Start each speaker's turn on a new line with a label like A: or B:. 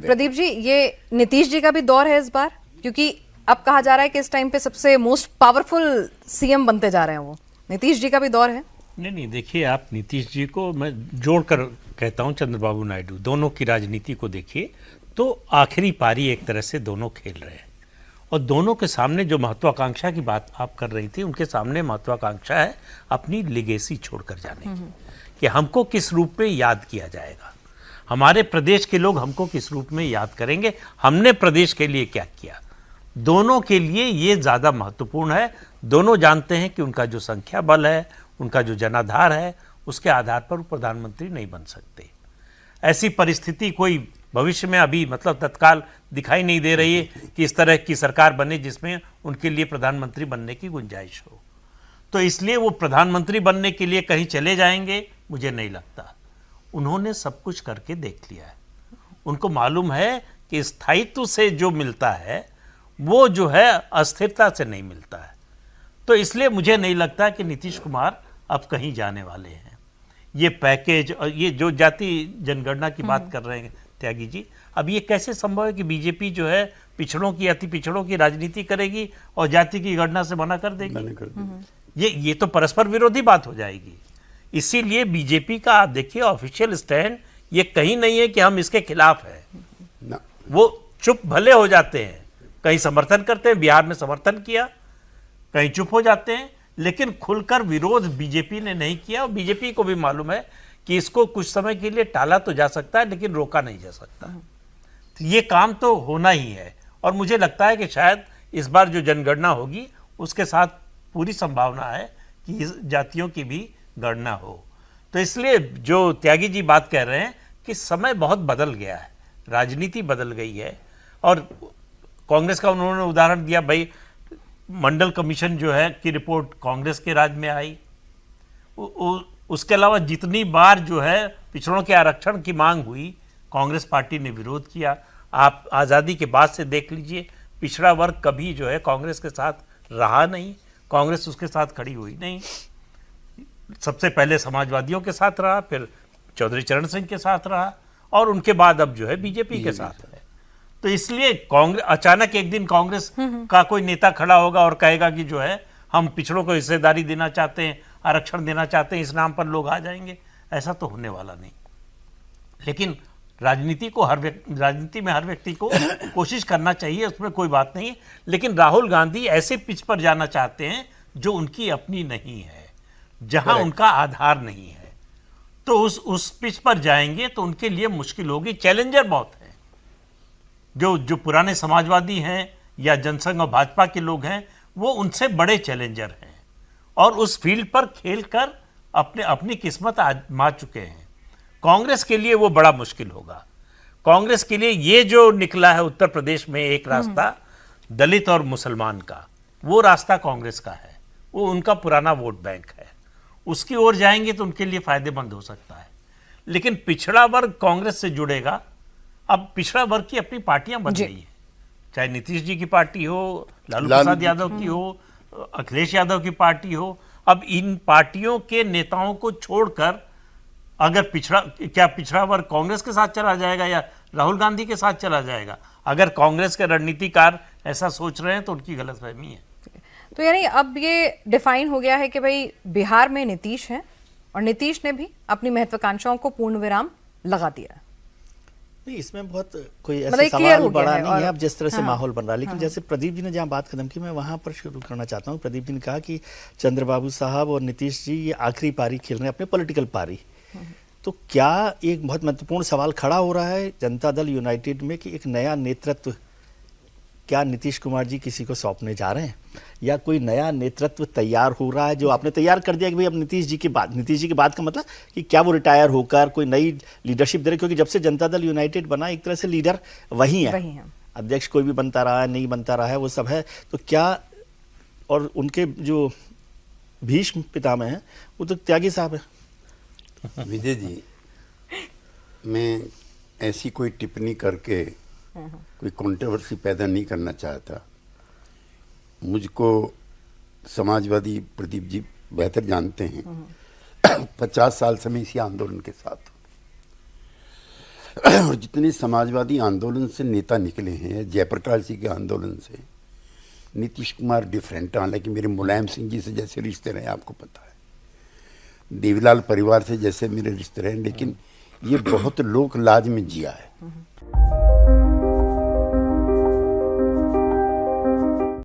A: प्रदीप जी, ये नीतीश जी का भी दौर है इस बार, क्योंकि अब कहा जा रहा है कि इस टाइम पे सबसे मोस्ट पावरफुल सीएम बनते जा रहे हैं वो। नीतीश जी का भी दौर है?
B: नहीं, देखिए, आप नीतीश जी को मैं जोड़कर कहता हूं चंद्रबाबू नायडू, दोनों की राजनीति को देखिए तो आखिरी पारी एक तरह से दोनों खेल रहे हैं, और दोनों के सामने जो महत्वाकांक्षा की बात आप कर रही थी, उनके सामने महत्वाकांक्षा है अपनी लिगेसी छोड़कर जाने की, कि हमको किस रूप में याद किया जाएगा, हमारे प्रदेश के लोग हमको किस रूप में याद करेंगे, हमने प्रदेश के लिए क्या किया। दोनों के लिए ये ज़्यादा महत्वपूर्ण है। दोनों जानते हैं कि उनका जो संख्या बल है, उनका जो जनाधार है, उसके आधार पर वो प्रधानमंत्री नहीं बन सकते। ऐसी परिस्थिति कोई भविष्य में अभी मतलब तत्काल दिखाई नहीं दे रही है कि इस तरह की सरकार बने जिसमें उनके लिए प्रधानमंत्री बनने की गुंजाइश हो। तो इसलिए वो प्रधानमंत्री बनने के लिए कहीं चले जाएंगे, मुझे नहीं लगता। उन्होंने सब कुछ करके देख लिया है, उनको मालूम है कि स्थायित्व से जो मिलता है वो जो है अस्थिरता से नहीं मिलता है। तो इसलिए मुझे नहीं लगता कि नीतीश कुमार अब कहीं जाने वाले हैं। ये पैकेज और ये जो जाति जनगणना की बात कर रहे हैं त्यागी जी, अब ये कैसे संभव है कि बीजेपी जो है पिछड़ों की, अति पिछड़ों की राजनीति करेगी और जाति की गणना से मना कर देगी? ये तो परस्पर विरोधी बात हो जाएगी। इसीलिए बीजेपी का आप देखिए ऑफिशियल स्टैंड ये कहीं नहीं है कि हम इसके खिलाफ हैं। वो चुप भले हो जाते हैं, कहीं समर्थन करते हैं, बिहार में समर्थन किया, कहीं चुप हो जाते हैं, लेकिन खुलकर विरोध बीजेपी ने नहीं किया। और बीजेपी को भी मालूम है कि इसको कुछ समय के लिए टाला तो जा सकता है, लेकिन रोका नहीं जा सकता। तो ये काम तो होना ही है, और मुझे लगता है कि शायद इस बार जो जनगणना होगी उसके साथ पूरी संभावना है कि इस जातियों की भी गणना हो। तो इसलिए जो त्यागी जी बात कह रहे हैं कि समय बहुत बदल गया है, राजनीति बदल गई है। और कांग्रेस का उन्होंने उदाहरण दिया, भाई मंडल कमीशन जो है की रिपोर्ट कांग्रेस के राज में आई। उसके अलावा जितनी बार जो है पिछड़ों के आरक्षण की मांग हुई, कांग्रेस पार्टी ने विरोध किया। आप आज़ादी के बाद से देख लीजिए, पिछड़ा वर्ग कभी जो है कांग्रेस के साथ रहा नहीं, कांग्रेस उसके साथ खड़ी हुई नहीं। सबसे पहले समाजवादियों के साथ रहा, फिर चौधरी चरण सिंह के साथ रहा, और उनके बाद अब जो है बीजेपी के साथ है। तो इसलिए कांग्रेस अचानक एक दिन कांग्रेस का कोई नेता खड़ा होगा और कहेगा कि जो है हम पिछड़ों को हिस्सेदारी देना चाहते हैं, आरक्षण देना चाहते हैं, इस नाम पर लोग आ जाएंगे, ऐसा तो होने वाला नहीं। लेकिन राजनीति में हर व्यक्ति को कोशिश करना चाहिए, उसमें कोई बात नहीं। लेकिन राहुल गांधी ऐसे पिच पर जाना चाहते हैं जो उनकी अपनी नहीं है, जहां उनका आधार नहीं है। तो उस पिच पर जाएंगे तो उनके लिए मुश्किल होगी। चैलेंजर बहुत है, जो पुराने समाजवादी हैं या जनसंघ और भाजपा के लोग हैं, वो उनसे बड़े चैलेंजर हैं, और उस फील्ड पर खेलकर अपनी किस्मत आजमा चुके हैं। कांग्रेस के लिए वो बड़ा मुश्किल होगा। कांग्रेस के लिए ये जो निकला है उत्तर प्रदेश में एक रास्ता दलित और मुसलमान का, वो रास्ता कांग्रेस का है, वो उनका पुराना वोट बैंक है, उसकी ओर जाएंगे तो उनके लिए फायदेमंद हो सकता है। लेकिन पिछड़ा वर्ग कांग्रेस से जुड़ेगा। अब पिछड़ा वर्ग की अपनी पार्टियां बन गई है, चाहे नीतीश जी की पार्टी हो, लालू प्रसाद यादव की हो, अखिलेश यादव की पार्टी हो। अब इन पार्टियों के नेताओं को छोड़कर अगर पिछड़ा वर्ग कांग्रेस के साथ चला जाएगा या राहुल गांधी के साथ चला जाएगा? अगर कांग्रेस के रणनीतिकार ऐसा सोच रहे हैं तो उनकी गलतफहमी है।
A: तो यानी अब ये डिफाइन हो गया है कि भाई बिहार में नीतीश है, और नीतीश ने भी अपनी महत्वाकांक्षाओं को पूर्ण विराम लगा दिया।
C: नहीं, इसमें बहुत कोई ऐसा सवाल बड़ा नहीं है। अब जिस तरह से माहौल बन रहा है, लेकिन जैसे प्रदीप जी ने जहाँ बात खत्म की, मैं वहाँ पर शुरू करना चाहता हूँ। प्रदीप जी ने कहा कि चंद्रबाबू साहब और नीतीश जी ये आखिरी पारी खेल रहे हैं, अपने पॉलिटिकल पारी। तो क्या एक बहुत महत्वपूर्ण सवाल खड़ा हो रहा है जनता दल यूनाइटेड में कि एक नया नेतृत्व क्या नीतीश कुमार जी किसी को सौंपने जा रहे हैं, या कोई नया नेतृत्व तैयार हो रहा है जो आपने तैयार कर दिया कि भाई अब नीतीश जी के बाद का मतलब कि क्या वो रिटायर होकर कोई नई लीडरशिप दे रहे? क्योंकि जब से जनता दल यूनाइटेड बना, एक तरह से लीडर वही है। अध्यक्ष कोई भी बनता रहा है, नहीं बनता रहा है, वो सब है। तो क्या, और उनके जो भीष्म पितामह हैं वो तो त्यागी साहब है।
D: विजय जी, मैं ऐसी कोई टिप्पणी करके कोई कंट्रोवर्सी पैदा नहीं करना चाहता। मुझको समाजवादी प्रदीप जी बेहतर जानते हैं। 50 साल से मैं इसी आंदोलन के साथ हूँ। और जितने समाजवादी आंदोलन से नेता निकले हैं, जयप्रकाश जी के आंदोलन से, नीतीश कुमार डिफरेंट, हालांकि मेरे मुलायम सिंह जी से जैसे रिश्ते रहे आपको पता है, देवीलाल परिवार से जैसे मेरे रिश्ते रहे, लेकिन ये बहुत लोक लाज में जिया है।